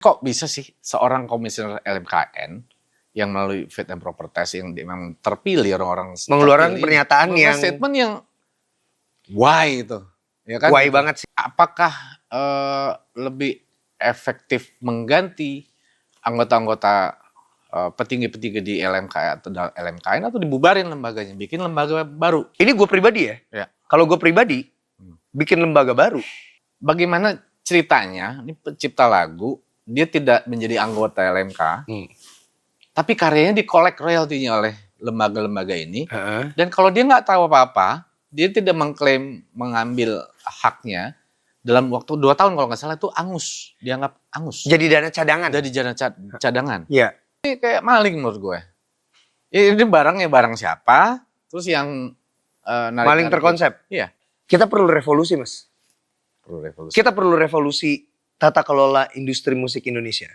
Kok bisa sih seorang komisioner LMKN yang melalui fit and proper test yang memang terpilih orang-orang mengeluarkan terpilih, pernyataan yang statement yang why itu, ya kan? why gitu. banget sih. Apakah lebih efektif mengganti anggota-anggota petinggi-petinggi di LMKN atau dibubarin lembaganya, bikin lembaga baru? Ini gue pribadi ya. Ya. Kalau gue pribadi bikin lembaga baru. Bagaimana ceritanya? Ini pencipta lagu, dia tidak menjadi anggota LMK, tapi karyanya dikolek royaltinya oleh lembaga-lembaga ini. Dan kalau dia nggak tahu apa-apa, dia tidak mengklaim mengambil haknya. Dalam waktu 2 tahun kalau nggak salah itu angus, dianggap angus. Jadi dana cadangan. Jadi dana cadangan. Iya. Ini kayak maling menurut gue. Ini barangnya barang siapa? Terus yang Maling terkonsep. Iya. Kita perlu revolusi, Mas. Perlu revolusi. Kita perlu revolusi tata kelola industri musik Indonesia.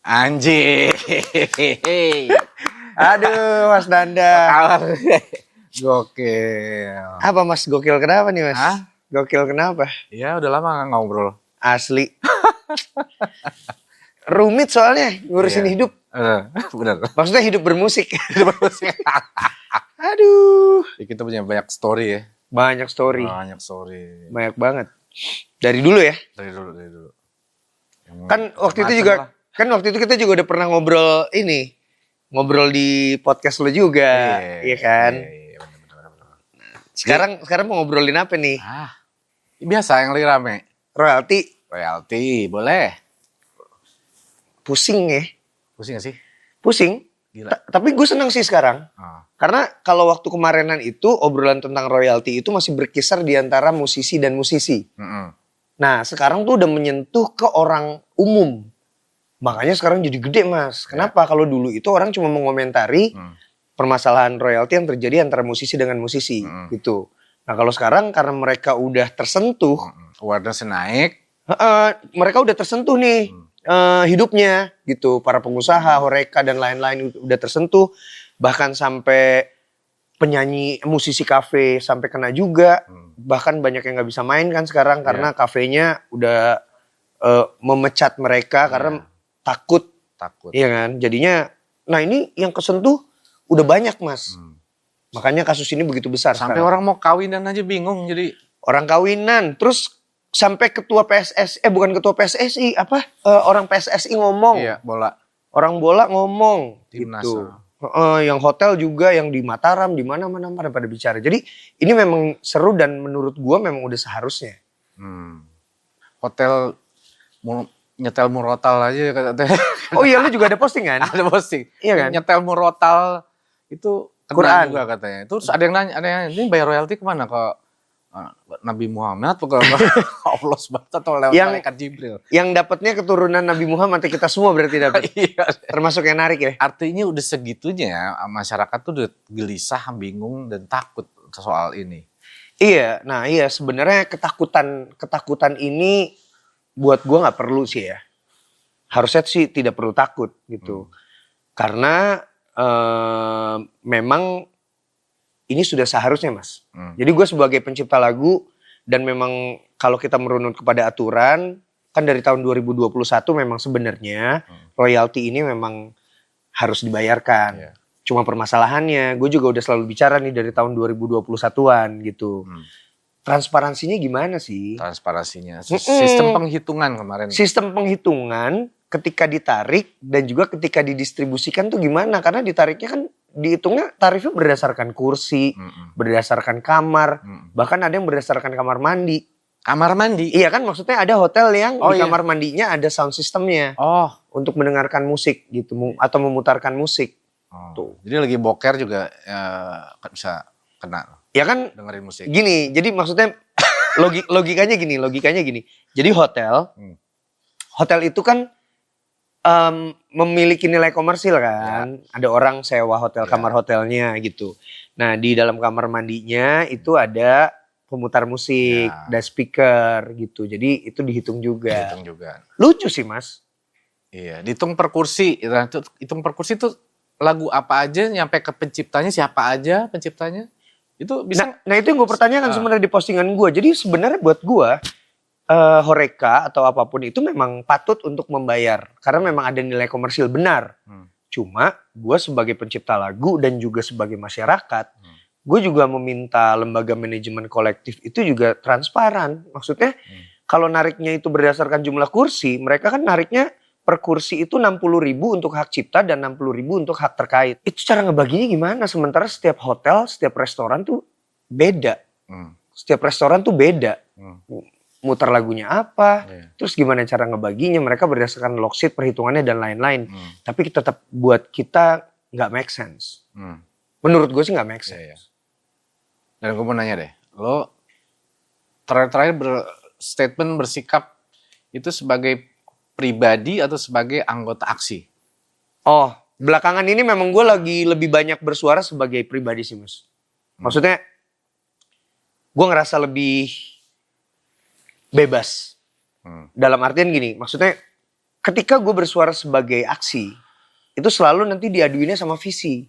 Anjir. Aduh, Mas Danda. Gokil. Apa Mas gokil kenapa nih, Mas? Hah? Gokil kenapa? Ya udah lama nggak ngobrol. Asli. Rumit soalnya ngurusin Iya. hidup. Bener. Maksudnya hidup bermusik. Aduh. Ya, kita punya banyak story ya. Banyak story. Banyak story. Banyak banget. Dari dulu ya. Dari dulu. Yang Kan waktu itu macam juga lah. kan waktu itu kita juga udah pernah ngobrol ini. Ngobrol di podcast lo juga, iya kan? Iya, bener. Sekarang mau ngobrolin apa nih? Biasa yang lagi rame. Royalti. Royalti, boleh. Pusing ya. Pusing gak sih? Pusing. Gila. Tapi gue senang sih sekarang. Karena kalau waktu kemarinan itu obrolan tentang royalti itu masih berkisar di antara musisi dan musisi. Nah sekarang tuh udah menyentuh ke orang umum. Makanya sekarang jadi gede, Mas. Kenapa? Kalau dulu itu orang cuma mengomentari permasalahan royalti yang terjadi antara musisi dengan musisi gitu. Nah kalau sekarang karena mereka udah tersentuh, awareness naik. Mereka udah tersentuh nih hidupnya gitu. Para pengusaha, Horeca dan lain-lain udah tersentuh. Bahkan sampai penyanyi, musisi kafe sampai kena juga. Bahkan banyak yang nggak bisa main kan sekarang karena kafenya udah memecat mereka karena takut. Iya kan? Jadinya, nah ini yang kesentuh udah banyak, Mas. Makanya kasus ini begitu besar. Sampai sekarang. orang mau kawinan aja bingung jadi. Orang kawinan, terus sampai ketua PSSI, bukan ketua PSSI, orang PSSI ngomong. Iya, bola. Orang bola ngomong. Timnas. Gitu. Yang hotel juga, yang di Mataram, di mana-mana pada bicara. Jadi ini memang seru dan menurut gua memang udah seharusnya. Hotel nyetel murotal aja katanya. Oh iya, lu juga ada postingan? Ada posting. Iya kan? Nyetel murotal itu Quran juga katanya. Terus ada yang nanya, ini bayar royalti kemana ke Nabi Muhammad atau ke Allah SWT atau lewat malaikat Jibril? Yang dapatnya keturunan Nabi Muhammad, kita semua berarti dapat. Iya. Termasuk yang narik ya? Artinya udah segitunya masyarakat tuh udah gelisah, bingung dan takut soal ini. Iya, nah iya sebenarnya ketakutan ini buat gue nggak perlu sih ya. Harusnya sih tidak perlu takut gitu. Karena memang ini sudah seharusnya, Mas. Jadi gue sebagai pencipta lagu dan memang kalau kita merunut kepada aturan kan dari tahun 2021 memang sebenarnya royalti ini memang harus dibayarkan. Cuma permasalahannya gue juga udah selalu bicara nih dari tahun 2021-an gitu. Transparansinya gimana sih? Transparansinya. Sistem penghitungan kemarin. Sistem penghitungan ketika ditarik dan juga ketika didistribusikan tuh gimana? Karena ditariknya kan dihitungnya tarifnya berdasarkan kursi, berdasarkan kamar, bahkan ada yang berdasarkan kamar mandi. Kamar mandi? Iya kan, maksudnya ada hotel yang di kamar mandinya ada sound systemnya. Untuk mendengarkan musik gitu, atau memutarkan musik. Tuh. Jadi lagi boker juga bisa kena. Ya kan dengerin musik. Gini, jadi maksudnya logikanya gini. Jadi hotel itu kan memiliki nilai komersil kan. Ada orang sewa hotel, kamar hotelnya gitu. Nah di dalam kamar mandinya itu ada pemutar musik, ada speaker gitu. Jadi itu dihitung juga. Lucu sih, Mas. Iya, dihitung per kursi. Hitung per kursi itu lagu apa aja nyampe ke penciptanya, siapa aja penciptanya? Itu bisa. Nah itu yang gue pertanyakan sebenarnya di postingan gue. Jadi sebenarnya buat gue Horeca atau apapun itu memang patut untuk membayar karena memang ada nilai komersil benar. Cuma gue sebagai pencipta lagu dan juga sebagai masyarakat, gue juga meminta lembaga manajemen kolektif itu juga transparan. Maksudnya kalau nariknya itu berdasarkan jumlah kursi, mereka kan nariknya per kursi itu 60.000 untuk hak cipta dan 60.000 untuk hak terkait. Itu cara ngebaginya gimana? Sementara setiap hotel, setiap restoran tuh beda. Setiap restoran tuh beda. Muter lagunya apa, terus gimana cara ngebaginya, mereka berdasarkan log sheet, perhitungannya dan lain-lain. Tapi tetap buat kita nggak make sense. Menurut gue sih nggak make sense. Dan gue mau nanya deh, lo terakhir statement bersikap itu sebagai pribadi atau sebagai anggota aksi? Oh, belakangan ini memang gue lagi lebih banyak bersuara sebagai pribadi sih, Mas. Maksudnya, gue ngerasa lebih bebas. Dalam artian gini, maksudnya ketika gue bersuara sebagai aksi, itu selalu nanti diaduinnya sama visi.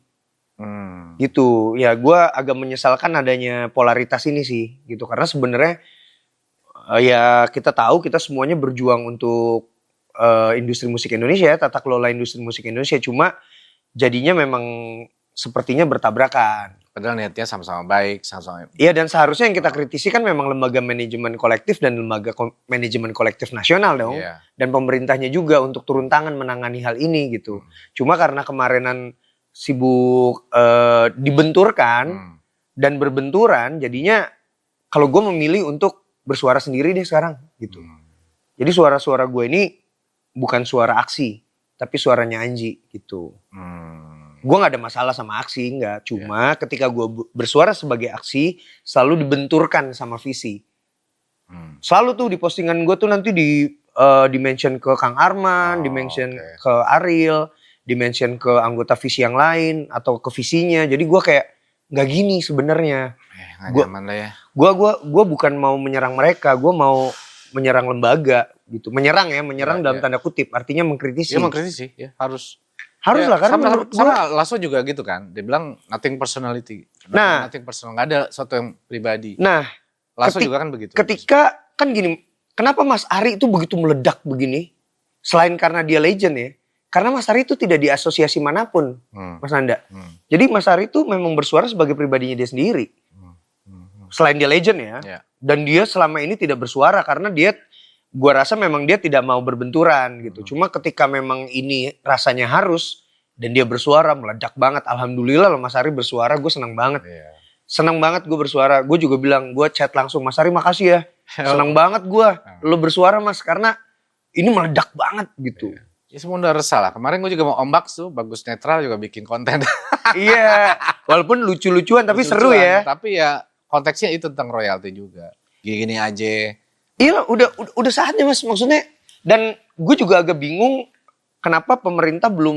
Gitu. Ya gue agak menyesalkan adanya polaritas ini sih. Gitu. Karena sebenarnya ya kita tahu kita semuanya berjuang untuk industri musik Indonesia, tata kelola industri musik Indonesia. Cuma jadinya memang sepertinya bertabrakan. Padahal niatnya sama-sama baik, sama-sama. Iya, dan seharusnya yang kita kritisi kan memang lembaga manajemen kolektif dan lembaga manajemen kolektif nasional dong. Dan pemerintahnya juga untuk turun tangan menangani hal ini gitu. Cuma karena kemarinan sibuk dibenturkan dan berbenturan, jadinya kalau gue memilih untuk bersuara sendiri deh sekarang gitu. Jadi suara-suara gue ini bukan suara aksi, tapi suaranya Anji gitu. Gue gak ada masalah sama aksi, enggak. Cuma ketika gue bersuara sebagai aksi, selalu dibenturkan sama visi. Selalu tuh di postingan gue tuh nanti di-mention ke Kang Arman, di-mention ke Ariel, di-mention ke anggota visi yang lain, atau ke visinya. Jadi gue kayak, gak gini sebenarnya. Gue bukan mau menyerang mereka, gue mau menyerang lembaga gitu. Menyerang dalam tanda kutip, artinya mengkritisi. Iya mengkritisi, ya harus. Harus lah, karena sama Lasso juga gitu kan. Dia bilang nothing personality. Nothing personal, gak ada sesuatu yang pribadi. Nah, Lasso juga kan begitu. Ketika, kan gini, kenapa Mas Ari itu begitu meledak begini? Selain karena dia legend ya. Karena Mas Ari itu tidak diasosiasi manapun, Mas Nanda. Jadi Mas Ari itu memang bersuara sebagai pribadinya dia sendiri. Selain dia legend ya. Dan dia selama ini tidak bersuara karena dia, gua rasa memang dia tidak mau berbenturan gitu. Cuma ketika memang ini rasanya harus dan dia bersuara meledak banget. Alhamdulillah loh Mas Ari bersuara, gue senang banget. Senang banget gue bersuara. Gue juga bilang, gue chat langsung, Mas Ari makasih ya. Senang banget gue lo bersuara Mas, karena ini meledak banget gitu. Ya semua udah resah lah. Kemarin gue juga mau ombak tuh, Bagus Netral juga bikin konten. Iya, walaupun lucu-lucuan tapi seru ya. Tapi ya konteksnya itu tentang royalti juga. Gini-gini aja. Iya, udah saatnya Mas, maksudnya. Dan gue juga agak bingung kenapa pemerintah belum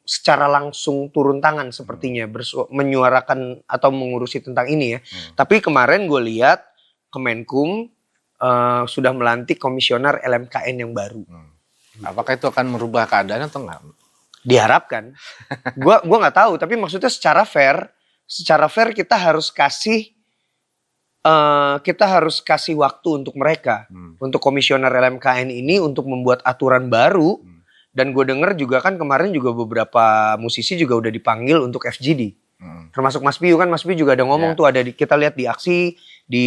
secara langsung turun tangan sepertinya menyuarakan atau mengurusi tentang ini ya. Tapi kemarin gue lihat Kemenkum sudah melantik komisioner LMKN yang baru. Apakah itu akan merubah keadaan atau enggak? Diharapkan. Gua nggak tahu, tapi maksudnya secara fair kita harus kasih waktu untuk mereka, untuk komisioner LMKN ini untuk membuat aturan baru. Dan gue denger juga kan kemarin juga beberapa musisi juga udah dipanggil untuk FGD. Termasuk Mas Piu kan, Mas Piu juga ada ngomong tuh, kita lihat di aksi di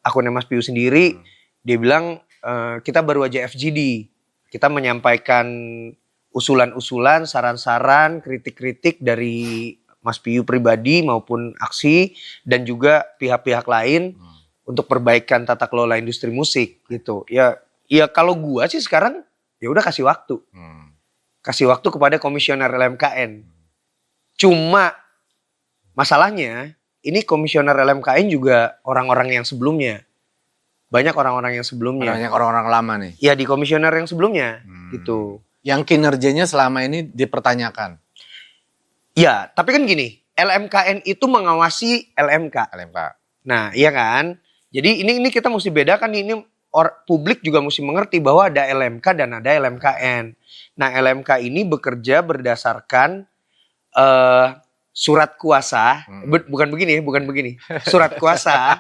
akunnya Mas Piu sendiri, dia bilang kita baru aja FGD. Kita menyampaikan usulan-usulan, saran-saran, kritik-kritik dari Mas Piu pribadi maupun aksi dan juga pihak-pihak lain untuk perbaikan tata kelola industri musik gitu. Ya kalau gua sih sekarang ya udah kasih waktu. Kasih waktu kepada komisioner LMKN. Cuma masalahnya ini komisioner LMKN juga orang-orang yang sebelumnya. Banyak orang-orang yang sebelumnya. Banyak orang-orang lama nih. Ya di komisioner yang sebelumnya gitu. Yang kinerjanya selama ini dipertanyakan. Ya, tapi kan gini, LMKN itu mengawasi LMK. Nah, iya kan? Jadi ini kita mesti bedakan, ini publik juga mesti mengerti bahwa ada LMK dan ada LMKN. Nah, LMK ini bekerja berdasarkan surat kuasa, bukan begini, surat kuasa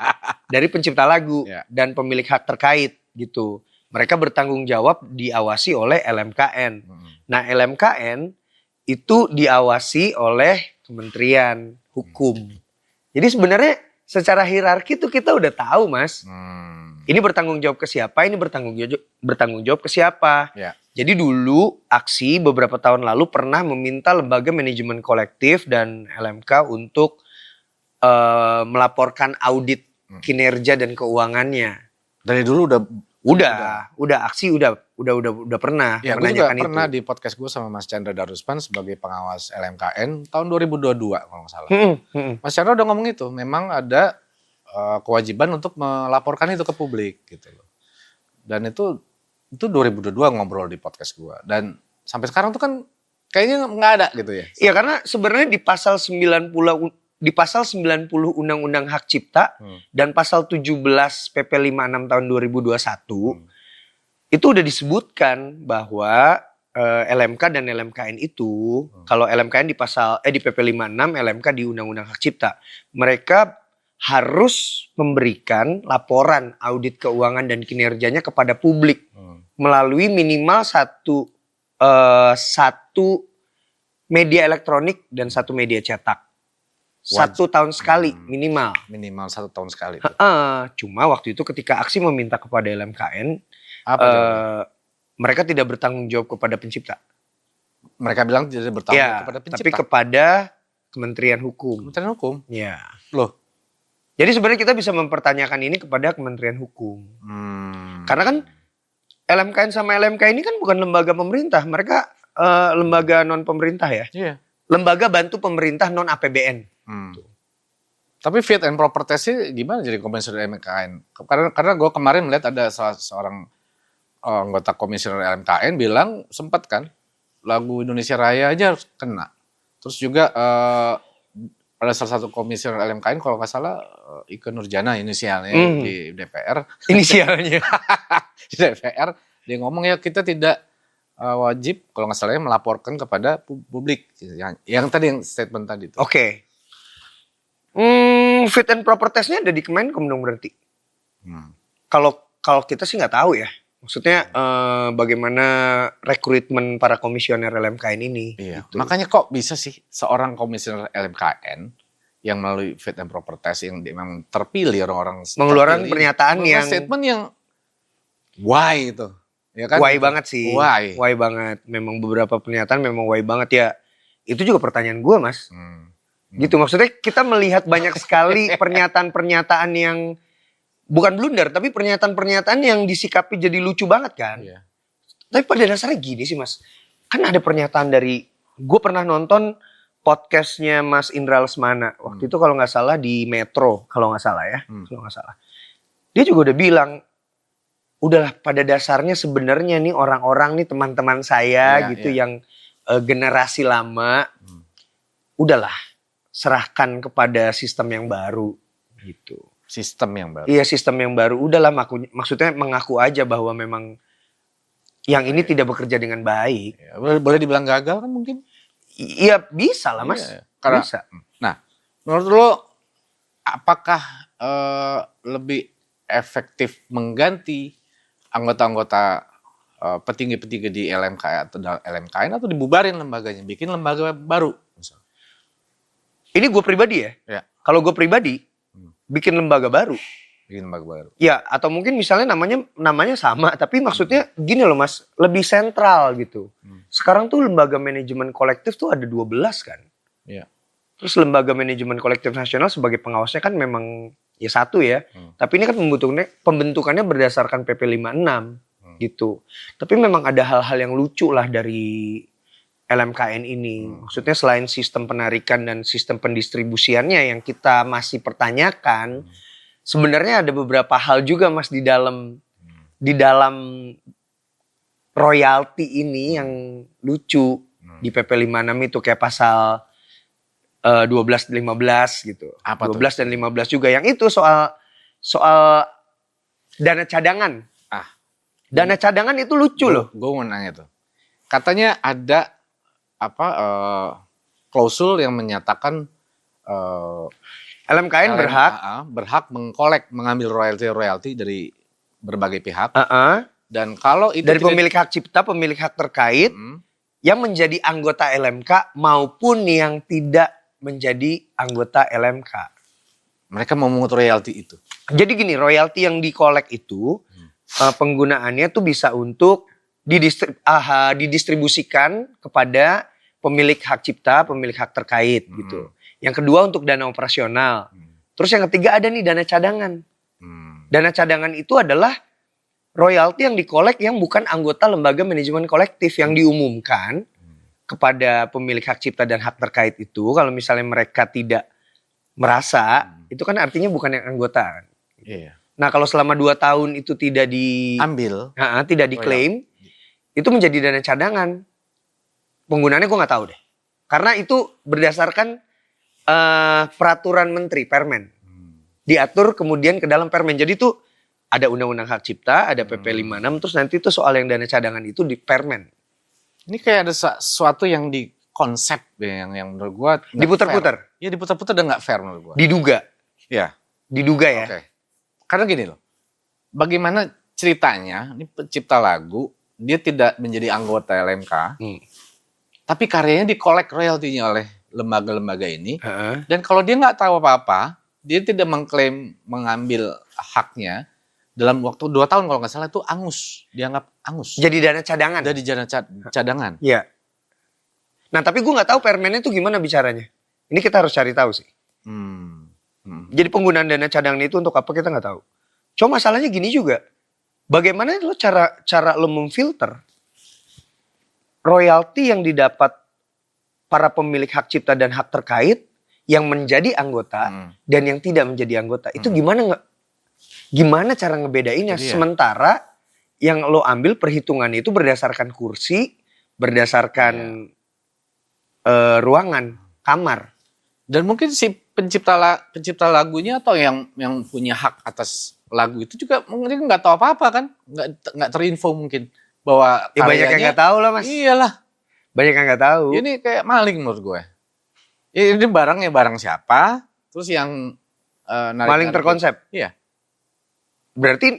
dari pencipta lagu dan pemilik hak terkait gitu. Mereka bertanggung jawab diawasi oleh LMKN. Nah, LMKN itu diawasi oleh Kementerian Hukum. Jadi sebenarnya secara hierarki itu kita udah tahu, Mas. Ini bertanggung jawab ke siapa, ini bertanggung jawab ke siapa. Ya. Jadi dulu Aksi beberapa tahun lalu pernah meminta lembaga manajemen kolektif dan LMK untuk melaporkan audit kinerja dan keuangannya. Dari dulu udah Aksi udah pernah ya, menanyakan itu. Pernah di podcast gue sama Mas Chandra Darusman sebagai pengawas LMKN tahun 2022 kalau nggak salah. Mas Chandra udah ngomong itu, memang ada kewajiban untuk melaporkan itu ke publik gitu loh. Dan itu 2022 ngobrol di podcast gue. Dan sampai sekarang tuh kan kayaknya nggak ada gitu ya. Iya, karena sebenarnya di pasal 90 Undang-Undang Hak Cipta dan pasal 17 PP 56 tahun 2021 itu udah disebutkan bahwa LMK dan LMKN itu kalau LMKN di PP 56, LMK di Undang-Undang Hak Cipta, mereka harus memberikan laporan audit keuangan dan kinerjanya kepada publik melalui minimal satu media elektronik dan satu media cetak. 1 tahun sekali minimal. Minimal 1 tahun sekali. Cuma waktu itu ketika Aksi meminta kepada LMKN, mereka tidak bertanggung jawab kepada pencipta. Mereka bilang tidak bertanggung jawab kepada pencipta. Tapi kepada Kementerian Hukum. Kementerian Hukum? Ya. Loh. Jadi sebenarnya kita bisa mempertanyakan ini kepada Kementerian Hukum. Karena kan LMKN sama LMK ini kan bukan lembaga pemerintah. Mereka lembaga non pemerintah ya. Iya. Lembaga bantu pemerintah non APBN. Tapi fit and proper test-nya gimana jadi komisioner LMKN? Karena gue kemarin melihat ada seorang anggota komisioner LMKN bilang sempat kan lagu Indonesia Raya aja harus kena. Terus juga ada salah satu komisioner LMKN kalau nggak salah Ikke Nurjana inisialnya di DPR. Inisialnya di DPR dia ngomong ya kita tidak wajib kalau nggak salah melaporkan kepada publik. Yang tadi yang statement tadi itu. Oke. Fit and proper test-nya ada di Kemenkom dong berarti. Kalau kita sih nggak tahu ya. Maksudnya bagaimana rekrutmen para komisioner LMKN ini. Iya. Gitu. Makanya kok bisa sih seorang komisioner LMKN yang melalui fit and proper test yang memang terpilih orang-orang mengeluarkan pernyataan yang statement yang why itu. Ya kan? Why banget sih. Why banget. Memang beberapa pernyataan memang why banget ya. Itu juga pertanyaan gue, Mas. Gitu, maksudnya kita melihat banyak sekali pernyataan-pernyataan yang bukan blunder, tapi pernyataan-pernyataan yang disikapi jadi lucu banget kan. Iya. Tapi pada dasarnya gini sih, Mas. Kan ada pernyataan dari, gue pernah nonton podcastnya Mas Indra Lesmana. Waktu itu kalau nggak salah di Metro, kalau nggak salah ya. Kalau nggak salah. Dia juga udah bilang, udahlah pada dasarnya sebenarnya nih orang-orang nih teman-teman saya yang generasi lama, udahlah serahkan kepada sistem yang baru gitu. Sistem yang baru. Iya, sistem yang baru. Udahlah maksudnya mengaku aja bahwa memang yang ini tidak bekerja dengan baik. Ya, boleh dibilang gagal kan mungkin? Iya, bisa lah, Mas. Karena, bisa. Nah, menurut lo apakah lebih efektif mengganti anggota-anggota petinggi-petinggi di LMKN atau dibubarin lembaganya, bikin lembaga baru misalnya? Ini gue pribadi ya. Kalau gue pribadi bikin lembaga baru. Bikin lembaga baru. Ya, atau mungkin misalnya namanya sama, tapi maksudnya gini loh, Mas, lebih sentral gitu. Sekarang tuh lembaga manajemen kolektif tuh ada 12 kan. Iya. Terus lembaga manajemen kolektif nasional sebagai pengawasnya kan memang ya satu ya. Tapi ini kan pembentukannya berdasarkan PP 56 gitu. Tapi memang ada hal-hal yang lucu lah dari LMKN ini. Maksudnya selain sistem penarikan dan sistem pendistribusiannya yang kita masih pertanyakan, sebenarnya ada beberapa hal juga, Mas, di dalam royalti ini yang lucu di PP 56 itu kayak pasal 12 15 gitu. Apa 12 tuh? dan 15 juga yang itu soal dana cadangan. Dana cadangan itu lucu loh. Gue mau nanya tuh. Katanya ada klausul yang menyatakan LMKN berhak mengambil royalti dari berbagai pihak. Dan kalau itu dari pemilik hak cipta, pemilik hak terkait yang menjadi anggota LMK maupun yang tidak menjadi anggota LMK. Mereka mau mengut royalti itu. Jadi gini, royalti yang dikolek itu penggunaannya tuh bisa untuk didistribusikan kepada pemilik hak cipta, pemilik hak terkait gitu. Yang kedua untuk dana operasional. Terus yang ketiga ada nih dana cadangan. Dana cadangan itu adalah royalti yang dikolek yang bukan anggota lembaga manajemen kolektif yang diumumkan kepada pemilik hak cipta dan hak terkait itu. Kalau misalnya mereka tidak merasa, itu kan artinya bukan yang anggota. Iya. Nah kalau selama 2 tahun itu tidak diambil, tidak diklaim, itu menjadi dana cadangan. Penggunaannya gue nggak tahu deh. Karena itu berdasarkan peraturan menteri, permen. Diatur kemudian ke dalam permen. Jadi itu ada undang-undang hak cipta, ada PP 56, terus nanti itu soal yang dana cadangan itu di permen. Ini kayak ada sesuatu yang di konsep yang menurut gua diputar-putar. Iya diputar-putar dan nggak fair menurut gua. Diduga. Iya. Diduga ya. Oke. Karena gini loh. Bagaimana ceritanya ini pencipta lagu dia tidak menjadi anggota LMK. Tapi karyanya dikolek royaltinya oleh lembaga-lembaga ini. Dan kalau dia nggak tahu apa-apa, dia tidak mengklaim mengambil haknya dalam waktu 2 tahun kalau nggak salah itu angus, dianggap angus. Jadi dana cadangan. Jadi dana cadangan. Iya. Nah tapi gue nggak tahu permennya itu gimana bicaranya. Ini kita harus cari tahu sih. Jadi penggunaan dana cadangan itu untuk apa kita nggak tahu. Cuma masalahnya gini juga. Bagaimana lo cara lo memfilter royalti yang didapat para pemilik hak cipta dan hak terkait yang menjadi anggota dan yang tidak menjadi anggota. Itu gimana cara ngebedainnya? Sementara yang lo ambil perhitungannya itu berdasarkan kursi, berdasarkan ruangan, kamar. Dan mungkin si pencipta lagunya atau yang punya hak atas lagu itu juga mungkin nggak tahu apa-apa kan, nggak terinfo mungkin bahwa karyanya, banyak yang nggak tahu lah mas. Iyalah, banyak yang nggak tahu. Ini kayak maling menurut gue. Ini barangnya barang siapa, terus yang maling terkonsep. Iya. Berarti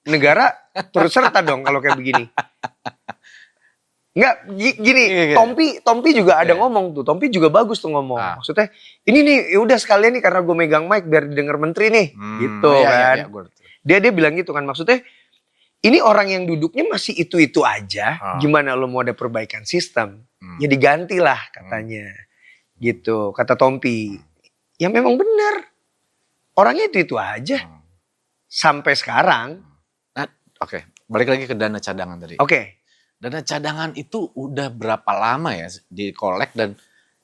negara turut serta dong kalau kayak begini. Enggak, gini, Tompi juga ada ngomong tuh. Tompi juga bagus tuh ngomong. Maksudnya, ini nih, yaudah sekalian nih karena gue megang mic biar didengar menteri nih. Gitu kan. Dia bilang gitu kan. Maksudnya, ini orang yang duduknya masih itu-itu aja. Gimana lo mau ada perbaikan sistem? Ya digantilah katanya. Gitu, kata Tompi. Ya memang benar. Orangnya itu-itu aja. Sampai sekarang. Nah, oke. Balik lagi ke dana cadangan tadi. Oke. Dana cadangan itu udah berapa lama ya dikolek dan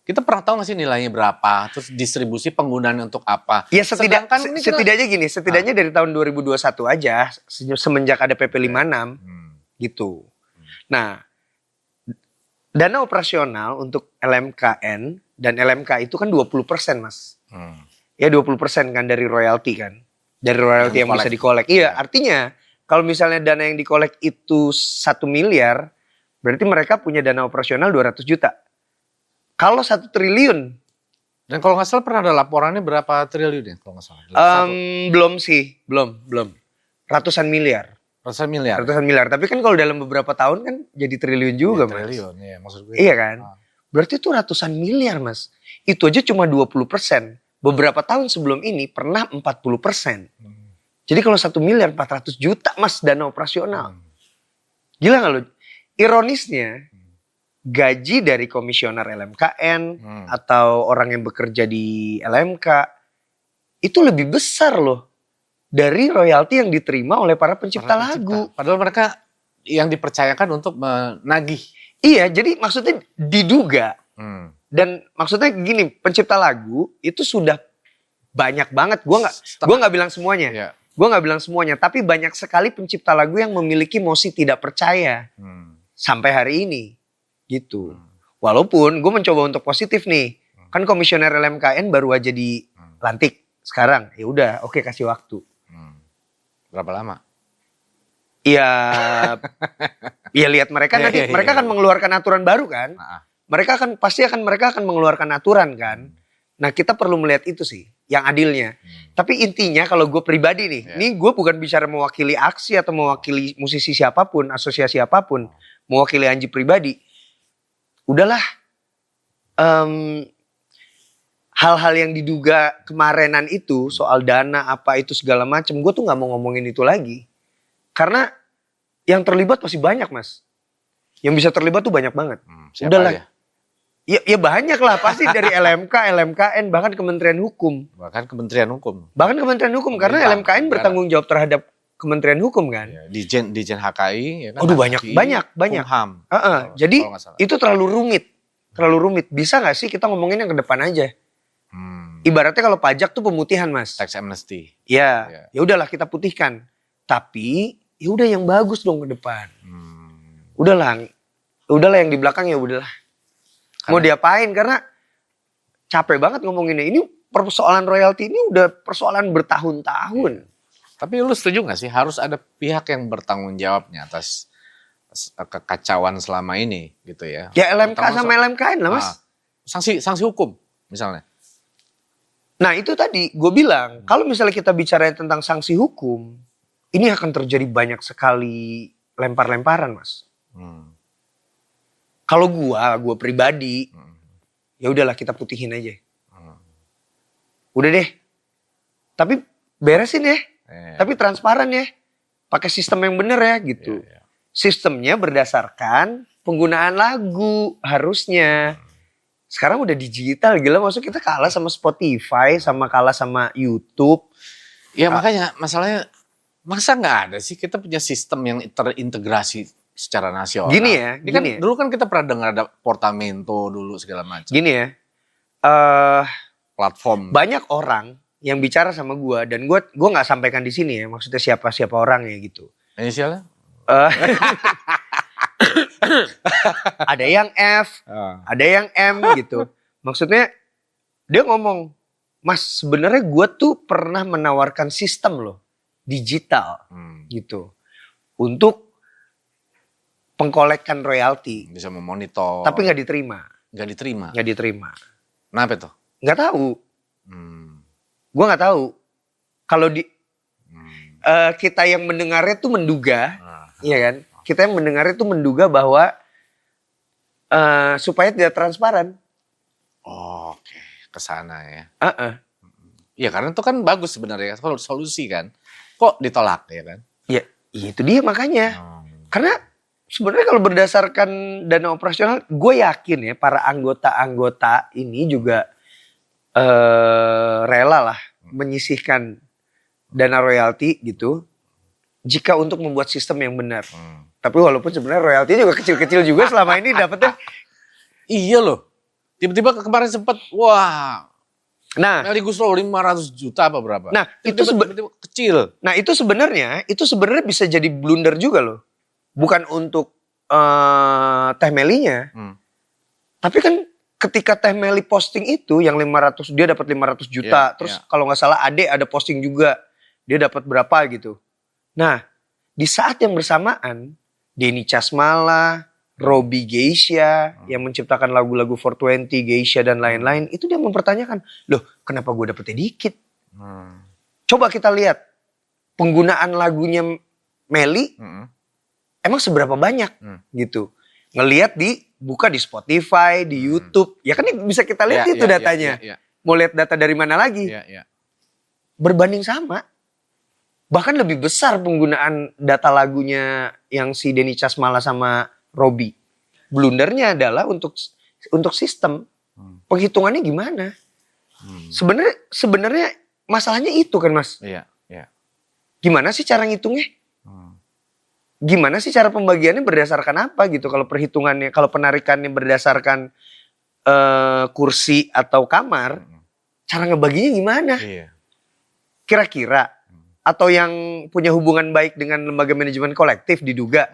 kita pernah tahu nggak sih nilainya berapa, terus distribusi penggunaannya untuk apa? Ya setidaknya dari tahun 2021 aja, semenjak ada PP 56 gitu. Nah, dana operasional untuk LMKN dan LMK itu kan 20% mas. Ya 20% kan dari royalti kan. Dari royalti yang bisa dikolek. Iya, artinya kalau misalnya dana yang dikolek itu 1 miliar, berarti mereka punya dana operasional 200 juta. Kalau 1 triliun. Dan kalau nggak salah pernah ada laporannya berapa triliun ya kalau nggak salah? Belum sih, belum. Ratusan miliar. Ratusan miliar. Tapi kan kalau dalam beberapa tahun kan jadi triliun juga mas. Triliun, ya maksud gue. Iya kan? Berarti itu ratusan miliar mas. Itu aja cuma 20%. Beberapa tahun sebelum ini pernah 40%. Jadi kalau 1 miliar 400 juta mas dana operasional. Gila gak lo? Ironisnya gaji dari komisioner LMKN atau orang yang bekerja di LMK itu lebih besar loh dari royalti yang diterima oleh para pencipta lagu. Padahal mereka yang dipercayakan untuk menagih. Iya, jadi maksudnya diduga. Dan maksudnya gini, pencipta lagu itu sudah banyak banget. Gua nggak bilang semuanya. Yeah. Gue nggak bilang semuanya, tapi banyak sekali pencipta lagu yang memiliki mosi tidak percaya sampai hari ini, gitu. Walaupun gue mencoba untuk positif nih, kan komisioner LMKN baru aja dilantik sekarang, ya udah, oke kasih waktu. Berapa lama? Ya lihat mereka nanti, mereka akan mengeluarkan aturan baru kan. mereka akan mengeluarkan aturan kan. Nah kita perlu melihat itu sih, yang adilnya. Tapi intinya kalau gue pribadi nih, ini gue bukan bicara mewakili aksi atau mewakili musisi siapapun, asosiasi apapun, mewakili Anji pribadi. Udahlah, hal-hal yang diduga kemarinan itu soal dana apa itu segala macam, gue tuh nggak mau ngomongin itu lagi. Karena yang terlibat masih banyak mas, yang bisa terlibat tuh banyak banget. Udahlah, ya banyak lah pasti dari LMK, LMKN, bahkan Kementerian Hukum. Bahkan Kementerian Hukum. Karena LMKN bertanggung jawab terhadap Kementerian Hukum kan. Ya, Dijen HKI. Ya kan, Aduh banyak. Kumham. Jadi itu terlalu rumit. Bisa nggak sih kita ngomongin yang ke depan aja? Ibaratnya kalau pajak tuh pemutihan mas. Tax amnesty. Ya udahlah kita putihkan. Tapi ya udah yang bagus dong ke depan. Udahlah yang di belakang ya udahlah. Mau diapain karena capek banget ngomonginnya. Ini persoalan royalti ini udah persoalan bertahun-tahun. Tapi lu setuju gak sih harus ada pihak yang bertanggung jawabnya atas kekacauan selama ini gitu ya? Ya LMK sama LMKN lah mas. Sanksi hukum misalnya. Nah itu tadi gue bilang kalau misalnya kita bicara tentang sanksi hukum, ini akan terjadi banyak sekali lempar-lemparan mas. Kalau gue pribadi, ya udahlah kita putihin aja. Udah deh. Tapi beresin ya. Tapi transparan ya. Pakai sistem yang bener ya gitu. Sistemnya berdasarkan penggunaan lagu harusnya. Sekarang udah digital gila, maksud kita kalah sama Spotify, kalah sama YouTube. Ya makanya masalahnya masa nggak ada sih kita punya sistem yang terintegrasi secara nasional. Gini ya. Dulu kan kita pernah dengar ada Portamento dulu segala macam. Gini ya. Platform. Banyak orang yang bicara sama gue dan gue nggak sampaikan di sini ya. Maksudnya siapa orangnya gitu. Inisialnya? Ada yang F, ada yang M gitu. Maksudnya dia ngomong, Mas sebenarnya gue tuh pernah menawarkan sistem loh, digital gitu. Untuk pengkolekan royalti. Bisa memonitor. Tapi gak diterima. Gak diterima? Gak diterima. Kenapa tuh? Gak tahu. Gue gak tahu. Kalau kita yang mendengarnya tuh menduga, iya kan? Kita yang mendengarnya tuh menduga bahwa supaya tidak transparan. Oke, kesana ya. Iya karena itu kan bagus sebenarnya, kalau solusi kan. Kok ditolak ya kan? Ya itu dia makanya. Karena sebenarnya kalau berdasarkan dana operasional, gue yakin ya para anggota-anggota ini juga rela lah menyisihkan dana royalti gitu. Jika untuk membuat sistem yang benar. Tapi walaupun sebenarnya royalti juga kecil-kecil juga selama ini dapetnya. Iya loh. Tiba-tiba kemarin sempat wah. Nah, Melly Guslow 500 juta apa berapa? Nah, itu kecil. Nah, itu sebenarnya bisa jadi blunder juga loh. Bukan untuk Teh Melinya. Tapi kan ketika Teh Meli posting itu yang 500 dia dapat 500 juta. Terus kalau nggak salah Ade ada posting juga. Dia dapat berapa gitu. Nah, di saat yang bersamaan Denny Casmala, Robby Geisha yang menciptakan lagu-lagu 420, Geisha dan lain-lain, itu dia mempertanyakan, loh kenapa gue dapetnya dikit? Coba kita lihat penggunaan lagunya Melly, emang seberapa banyak gitu? Ngelihat buka di Spotify, di YouTube, ya kan bisa kita lihat itu datanya. Mau lihat data dari mana lagi? Berbanding sama. Bahkan lebih besar penggunaan data lagunya yang si Denny Casmala sama Robby. Blundernya adalah untuk sistem. Penghitungannya gimana? Sebenarnya masalahnya itu kan Mas. Gimana sih cara ngitungnya? Gimana sih cara pembagiannya berdasarkan apa gitu? Kalau perhitungannya, kalau penarikannya berdasarkan kursi atau kamar, cara ngebaginya gimana? Kira-kira atau yang punya hubungan baik dengan lembaga manajemen kolektif diduga.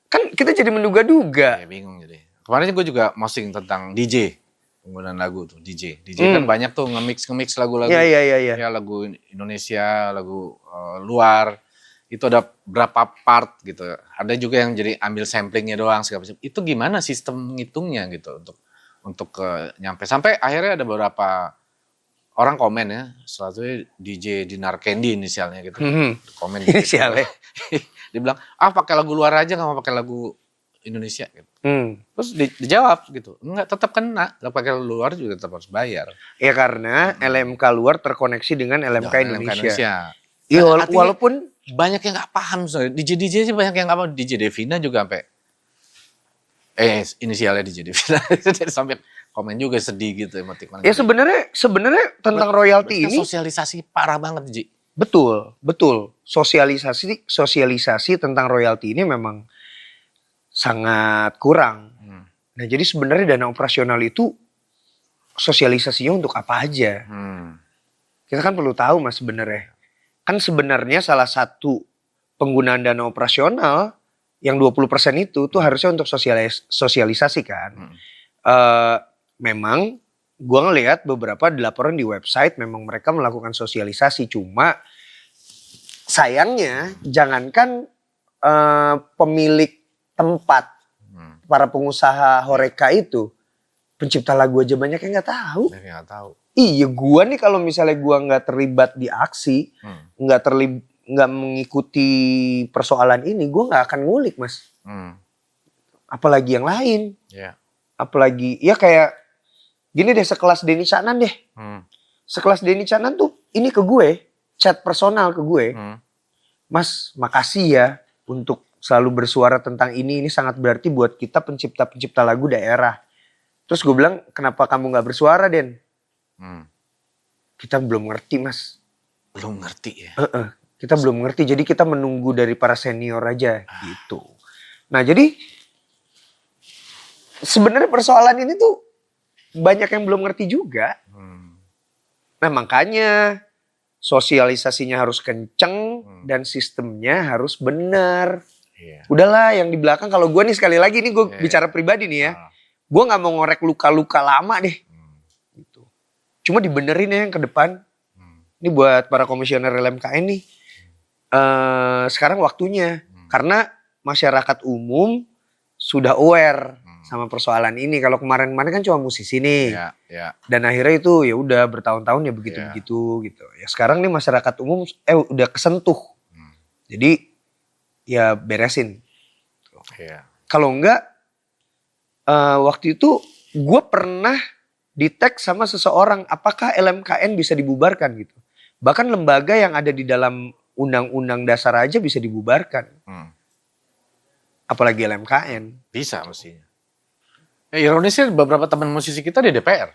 Kan kita jadi menduga-duga. Bingung jadi. Kemarin gue juga posting tentang DJ. Penggunaan lagu tuh, DJ kan banyak tuh nge-mix lagu-lagu. Ya, lagu Indonesia, lagu luar. itu ada berapa part gitu. Ada juga yang jadi ambil samplingnya doang segala macam. Itu gimana sistem ngitungnya gitu untuk nyampe sampai akhirnya ada beberapa orang komen ya, salah satunya DJ Dinar Candy inisialnya gitu. Komen gitu. Inisialnya. Dia bilang, pakai lagu luar aja nggak mau pakai lagu Indonesia gitu. Terus dijawab gitu, enggak, tetap kena, nggak pakai lagu luar juga tetap harus bayar. Ya karena LMK luar terkoneksi dengan LMK Indonesia. Ya, walaupun banyak yang nggak paham, DJ sih banyak yang nggak paham. DJ Devina juga sampai inisialnya DJ Devina sampai komen juga sedih gitu emotikon. Ya sebenarnya tentang royalti ini sosialisasi parah banget, Ji. Betul. Sosialisasi tentang royalti ini memang sangat kurang. Nah, jadi sebenarnya dana operasional itu sosialisasinya untuk apa aja? Kita kan perlu tahu Mas sebenarnya. Kan sebenarnya salah satu penggunaan dana operasional yang 20% itu tuh harusnya untuk sosialisasi kan. Memang gue ngelihat beberapa laporan di website memang mereka melakukan sosialisasi. Cuma sayangnya jangankan pemilik tempat, para pengusaha horeca itu, pencipta lagu aja banyak yang nggak tahu. Iya, gua nih kalau misalnya gua nggak terlibat di aksi, nggak mengikuti persoalan ini, gua nggak akan ngulik, Mas. Apalagi yang lain. Apalagi ya kayak gini deh, sekelas Denny Caknan deh. Sekelas Denny Caknan tuh ini ke gue, chat personal ke gue. Mas, makasih ya untuk selalu bersuara tentang ini sangat berarti buat kita pencipta-pencipta lagu daerah. Terus gue bilang, kenapa kamu gak bersuara, Den? Kita belum ngerti, Mas. Belum ngerti ya? Kita belum ngerti, jadi kita menunggu dari para senior aja gitu. Nah jadi sebenarnya persoalan ini tuh banyak yang belum ngerti juga. Nah makanya sosialisasinya harus kenceng dan sistemnya harus benar. Udahlah yang di belakang, kalau gue nih sekali lagi nih gue bicara pribadi nih ya. Gue gak mau ngorek luka-luka lama deh. Gitu. Cuma dibenerin ya yang ke depan. Ini buat para komisioner LMKN nih. Sekarang waktunya. Karena masyarakat umum sudah aware sama persoalan ini. Kalau kemarin-kemarin kan cuma musisi nih. Dan akhirnya itu ya udah bertahun-tahun ya begitu-begitu gitu. Ya sekarang nih masyarakat umum udah kesentuh. Jadi ya beresin. Kalau enggak waktu itu gue pernah di-tag sama seseorang, apakah LMKN bisa dibubarkan gitu. Bahkan lembaga yang ada di dalam undang-undang dasar aja bisa dibubarkan. Apalagi LMKN. Bisa mestinya. Ya, ironisnya beberapa teman musisi kita di DPR.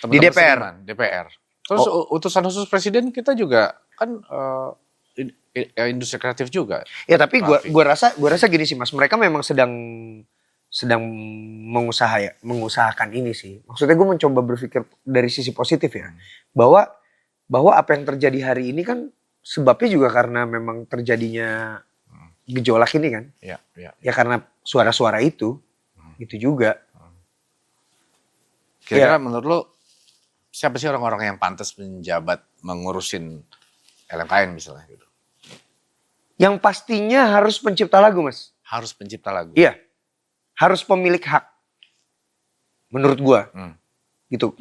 Di DPR? DPR. Terus utusan khusus presiden kita juga kan industri kreatif juga. Ya tapi gue rasa gini sih Mas, mereka memang sedang mengusahakan ini sih. Maksudnya gue mencoba berpikir dari sisi positif ya. Bahwa apa yang terjadi hari ini kan sebabnya juga karena memang terjadinya gejolak ini kan. Ya karena suara-suara itu. Gitu juga. Kira-kira menurut lo siapa sih orang-orang yang pantas menjabat mengurusin LMKN misalnya gitu? Yang pastinya harus pencipta lagu Mas. Harus pencipta lagu? Iya. Harus pemilik hak. Menurut gue. Gitu.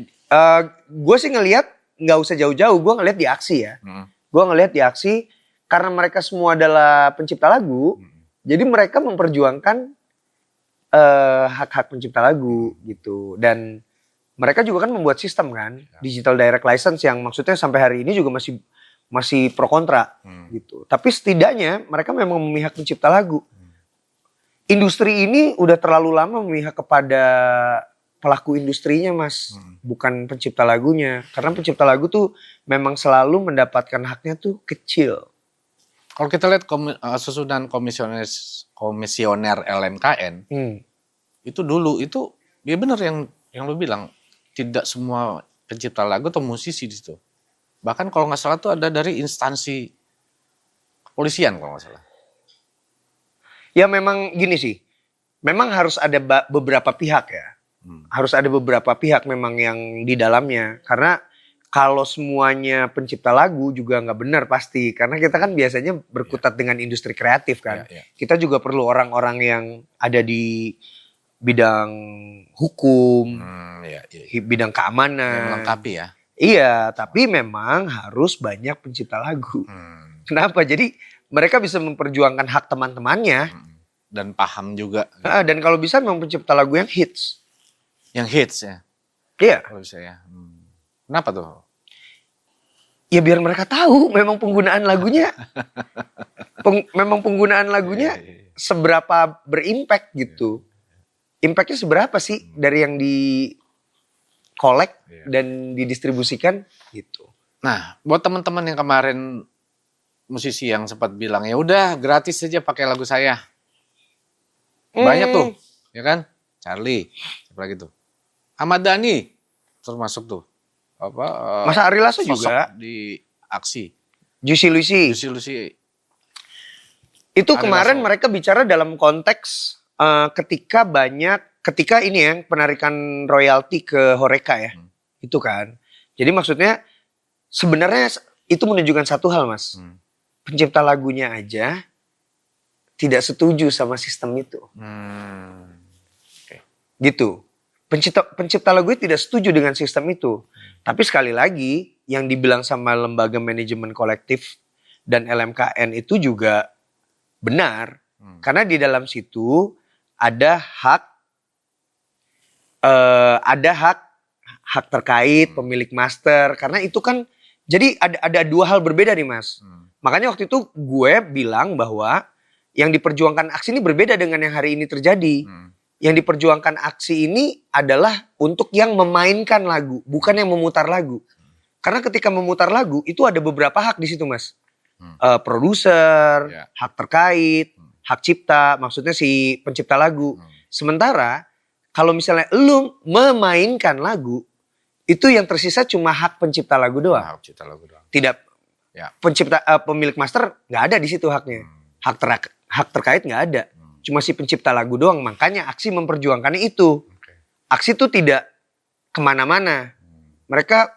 Gue sih ngelihat gak usah jauh-jauh. Gue ngelihat di aksi ya. Gue ngelihat di aksi karena mereka semua adalah pencipta lagu. Jadi mereka memperjuangkan hak-hak pencipta lagu gitu. Dan mereka juga kan membuat sistem kan. Digital Direct License yang maksudnya sampai hari ini juga masih pro kontra gitu. Tapi setidaknya mereka memang memihak pencipta lagu. Industri ini udah terlalu lama memihak kepada pelaku industrinya Mas, bukan pencipta lagunya. Karena pencipta lagu tuh memang selalu mendapatkan haknya tuh kecil. Kalau kita lihat susunan komisioner LMKN, itu dulu itu ya benar yang lu bilang, tidak semua pencipta lagu atau musisi di situ. Bahkan kalau nggak salah tuh ada dari instansi kepolisian kalau nggak salah. Ya memang gini sih, memang harus ada beberapa pihak ya. Harus ada beberapa pihak memang yang di dalamnya. Karena kalau semuanya pencipta lagu juga nggak benar pasti. Karena kita kan biasanya berkutat dengan industri kreatif kan. Kita juga perlu orang-orang yang ada di bidang hukum, bidang keamanan. Yang melengkapi ya. Iya, tapi memang harus banyak pencipta lagu. Kenapa? Jadi mereka bisa memperjuangkan hak teman-temannya. Dan paham juga. Dan kalau bisa memang pencipta lagu yang hits. Yang hits ya? Iya. Kalau bisa ya. Kenapa tuh? Ya biar mereka tahu memang penggunaan lagunya. Memang penggunaan lagunya seberapa berimpact gitu. Impactnya seberapa sih dari yang di collect dan didistribusikan gitu. Nah, buat teman-teman yang kemarin musisi yang sempat bilang ya udah gratis saja pakai lagu saya. Banyak tuh, ya kan? Charlie, siapa lagi tuh? Ahmad Dhani terus masuk tuh. Masa Ari Lasso juga di aksi. Juicy Luicy. Itu kemarin mereka bicara dalam konteks ketika ini ya penarikan royalti ke Horeca ya. Itu kan. Jadi maksudnya sebenarnya itu menunjukkan satu hal, Mas. Pencipta lagunya aja tidak setuju sama sistem itu. Gitu. Pencipta lagunya tidak setuju dengan sistem itu. Tapi sekali lagi yang dibilang sama lembaga manajemen kolektif dan LMKN itu juga benar. Karena di dalam situ ada hak terkait pemilik master. Karena itu kan jadi ada dua hal berbeda nih, Mas. Makanya waktu itu gue bilang bahwa yang diperjuangkan aksi ini berbeda dengan yang hari ini terjadi. Yang diperjuangkan aksi ini adalah untuk yang memainkan lagu, bukan yang memutar lagu. Karena ketika memutar lagu itu ada beberapa hak di situ, Mas. Produser, hak terkait, hak cipta, maksudnya si pencipta lagu. Sementara kalau misalnya lu memainkan lagu, itu yang tersisa cuma hak pencipta lagu doang. Tidak pencipta pemilik master nggak ada di situ haknya. Hak terkait nggak ada. Cuma si pencipta lagu doang. Makanya aksi memperjuangkannya itu. Aksi itu tidak kemana-mana. Mereka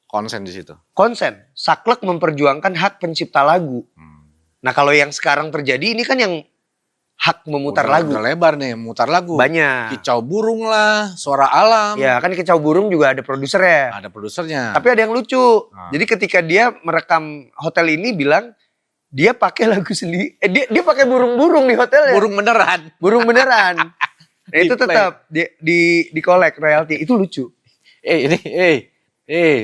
konsen di situ. Konsen. Saklek memperjuangkan hak pencipta lagu. Nah kalau yang sekarang terjadi ini kan yang hak memutar lagu. Udah lebar nih memutar lagu. Banyak. Kicau burung lah, suara alam. Ya kan kicau burung juga ada produsernya. Ada produsernya. Tapi ada yang lucu. Jadi ketika dia merekam hotel ini bilang dia pakai lagu sendiri. Dia pakai burung-burung di hotelnya. Burung beneran. Burung beneran. Nah, itu tetap di collect royalti. Itu lucu.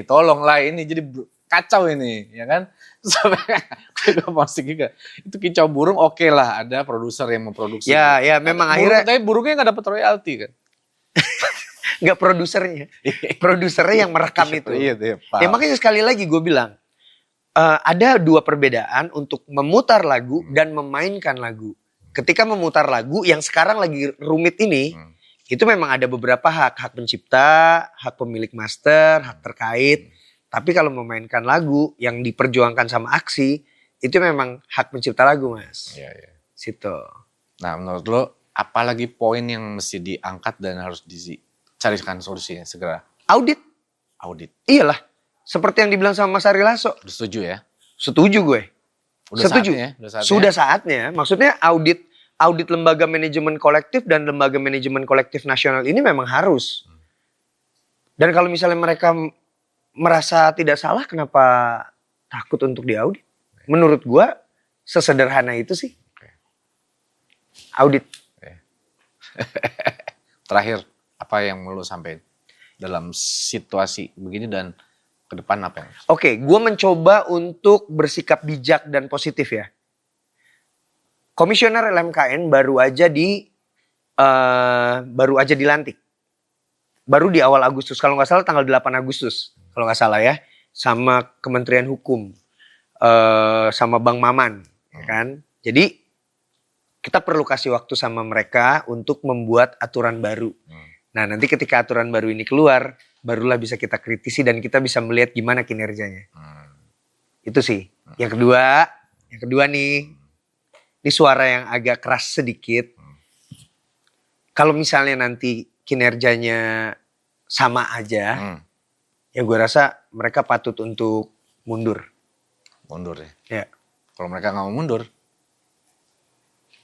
Tolonglah ini jadi kacau ini, ya kan? Sampai gue posting juga. Itu kicau burung oke lah, ada produser yang memproduksi. Ya memang akhirnya. Tapi burungnya nggak dapat royalti kan? Nggak produsernya. Produsernya yang merekam itu. Iya, ya makanya sekali lagi gue bilang. Ada dua perbedaan untuk memutar lagu dan memainkan lagu. Ketika memutar lagu yang sekarang lagi rumit ini, itu memang ada beberapa hak. Hak pencipta, hak pemilik master, hak terkait. Tapi kalau memainkan lagu yang diperjuangkan sama aksi, itu memang hak pencipta lagu, Mas. Iya. Situ. Nah menurut lo, apalagi poin yang mesti diangkat dan harus dicarikan solusinya segera? Audit. Iyalah. Seperti yang dibilang sama Mas Ari Lasso. Setuju ya? Setuju gue. Setuju. Sudah saatnya. Maksudnya audit lembaga manajemen kolektif dan lembaga manajemen kolektif nasional ini memang harus. Dan kalau misalnya mereka merasa tidak salah, kenapa takut untuk diaudit? Menurut gue sesederhana itu sih. Audit. Terakhir, apa yang mau lo sampaikan dalam situasi begini dan ke depan apa yang? Oke, gue mencoba untuk bersikap bijak dan positif ya. Komisioner LMKN baru aja dilantik. Baru di awal Agustus, kalau nggak salah tanggal 8 Agustus, kalau nggak salah ya, sama Kementerian Hukum, sama Bang Maman, kan? Jadi kita perlu kasih waktu sama mereka untuk membuat aturan baru. Nah, nanti ketika aturan baru ini keluar, barulah bisa kita kritisi dan kita bisa melihat gimana kinerjanya. Itu sih. Yang kedua nih, ini suara yang agak keras sedikit. Kalau misalnya nanti kinerjanya sama aja, yang gue rasa mereka patut untuk mundur. Mundur ya. Ya. Kalau mereka nggak mau mundur,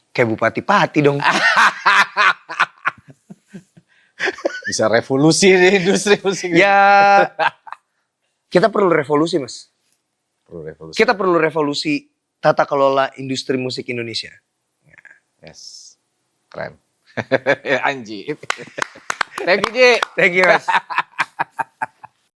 Kayak bupati-pati dong. bisa revolusi di industri musik. Ya, kita perlu revolusi, Mas. Perlu revolusi. Kita perlu revolusi tata kelola industri musik Indonesia. Yes. Keren. Anji. Thank you, Ji. Thank you, Mas.